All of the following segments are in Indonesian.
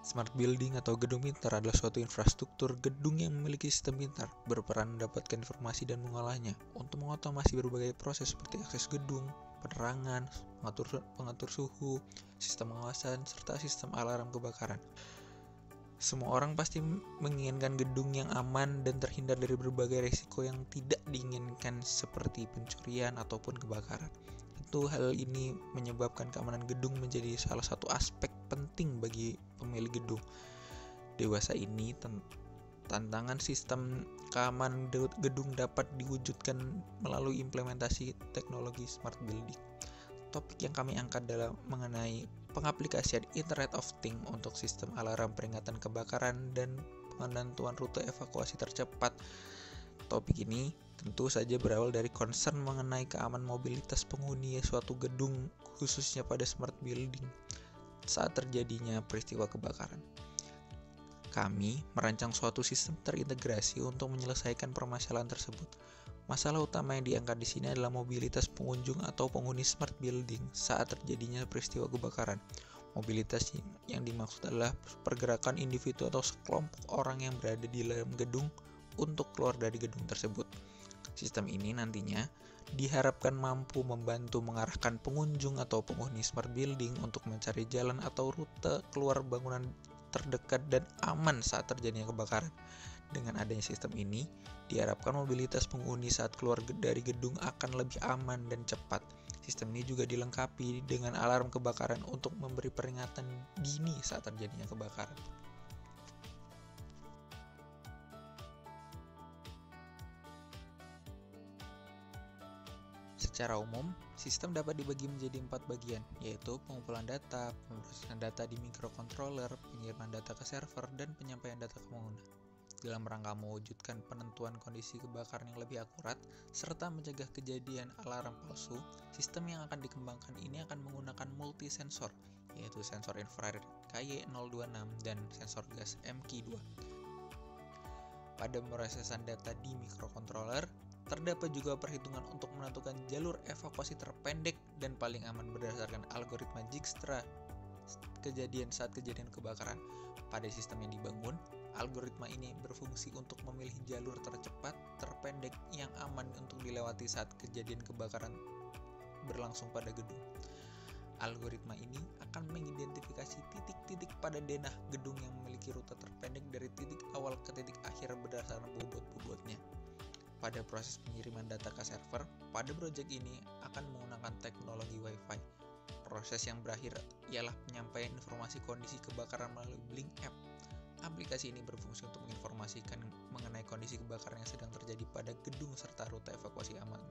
Smart building atau gedung pintar adalah suatu infrastruktur gedung yang memiliki sistem pintar, berperan mendapatkan informasi dan mengolahnya untuk mengotomasi berbagai proses seperti akses gedung, penerangan, pengatur suhu, sistem pengawasan, serta sistem alarm kebakaran. Semua orang pasti menginginkan gedung yang aman dan terhindar dari berbagai risiko yang tidak diinginkan seperti pencurian ataupun kebakaran. Tentu hal ini menyebabkan keamanan gedung menjadi salah satu aspek penting bagi pemilik gedung. Dewasa ini tantangan sistem keamanan gedung dapat diwujudkan melalui implementasi teknologi smart building. Topik yang kami angkat adalah mengenai pengaplikasian Internet of Things untuk sistem alarm peringatan kebakaran dan penentuan rute evakuasi tercepat. Topik ini tentu saja berawal dari concern mengenai keamanan mobilitas penghuni suatu gedung, khususnya pada smart building saat terjadinya peristiwa kebakaran. Kami merancang suatu sistem terintegrasi untuk menyelesaikan permasalahan tersebut. Masalah utama yang diangkat di sini adalah mobilitas pengunjung atau penghuni smart building saat terjadinya peristiwa kebakaran. Mobilitas yang dimaksud adalah pergerakan individu atau sekelompok orang yang berada di dalam gedung untuk keluar dari gedung tersebut. Sistem ini nantinya diharapkan mampu membantu mengarahkan pengunjung atau penghuni smart building untuk mencari jalan atau rute keluar bangunan terdekat dan aman saat terjadinya kebakaran. Dengan adanya sistem ini, diharapkan mobilitas penghuni saat keluar dari gedung akan lebih aman dan cepat. Sistem ini juga dilengkapi dengan alarm kebakaran untuk memberi peringatan dini saat terjadinya kebakaran. Secara umum, sistem dapat dibagi menjadi 4 bagian, yaitu pengumpulan data, pemrosesan data di microcontroller, pengiriman data ke server, dan penyampaian data ke pengguna. Dalam rangka mewujudkan penentuan kondisi kebakaran yang lebih akurat, serta mencegah kejadian alarm palsu, sistem yang akan dikembangkan ini akan menggunakan multisensor, yaitu sensor infrared KY026 dan sensor gas MK2. Pada pemrosesan data di microcontroller, terdapat juga perhitungan untuk menentukan jalur evakuasi terpendek dan paling aman berdasarkan algoritma Dijkstra saat kejadian kebakaran. Pada sistem yang dibangun, algoritma ini berfungsi untuk memilih jalur tercepat, terpendek, yang aman untuk dilewati saat kejadian kebakaran berlangsung pada gedung. Algoritma ini akan mengidentifikasi titik-titik pada denah gedung yang memiliki rute terpendek dari titik awal ke titik akhir berdasarkan bobot-bobotnya. Pada proses pengiriman data ke server, pada proyek ini akan menggunakan teknologi Wi-Fi. Proses yang berakhir ialah penyampaian informasi kondisi kebakaran melalui Blink App. Aplikasi ini berfungsi untuk menginformasikan mengenai kondisi kebakaran yang sedang terjadi pada gedung serta rute evakuasi aman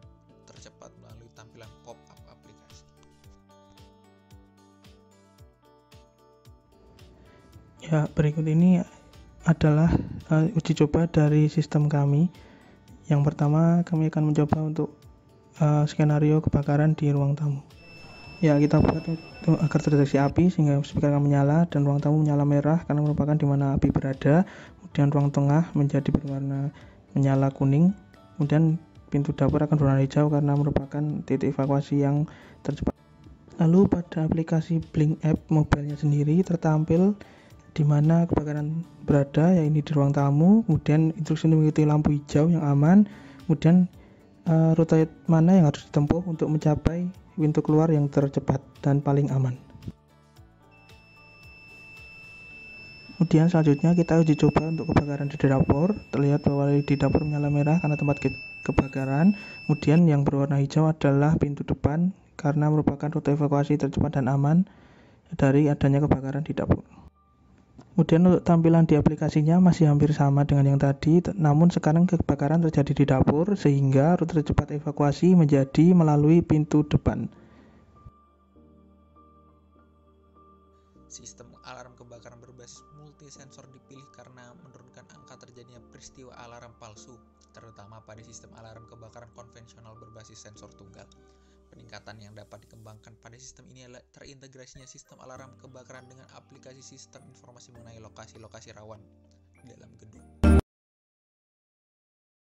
tercepat melalui tampilan pop-up aplikasi. Ya, berikut ini adalah uji coba dari sistem kami. Yang pertama, kami akan mencoba untuk skenario kebakaran di ruang tamu. Ya, kita buat itu agar terdeteksi api sehingga speaker akan menyala dan ruang tamu menyala merah karena merupakan di mana api berada. Kemudian ruang tengah menjadi berwarna menyala kuning. Kemudian pintu dapur akan berwarna hijau karena merupakan titik evakuasi yang tercepat. Lalu pada aplikasi Blink App mobilenya sendiri tertampil di mana kebakaran berada, yaitu di ruang tamu. Kemudian instruksi mengikuti lampu hijau yang aman. Kemudian rute mana yang harus ditempuh untuk mencapai pintu keluar yang tercepat dan paling aman. Kemudian selanjutnya kita uji coba untuk kebakaran di dapur. Terlihat bahwa di dapur menyala merah karena tempat kebakaran. Kemudian yang berwarna hijau adalah pintu depan karena merupakan rute evakuasi tercepat dan aman dari adanya kebakaran di dapur. Kemudian untuk tampilan di aplikasinya masih hampir sama dengan yang tadi, namun sekarang kebakaran terjadi di dapur sehingga rute cepat evakuasi menjadi melalui pintu depan. Sistem alarm kebakaran berbasis multisensor dipilih karena menurunkan angka terjadinya peristiwa alarm palsu, terutama pada sistem alarm kebakaran konvensional berbasis sensor tunggal. Peningkatan yang dapat dikembangkan pada sistem ini adalah terintegrasinya sistem alarm kebakaran dengan aplikasi sistem informasi mengenai lokasi-lokasi rawan dalam gedung.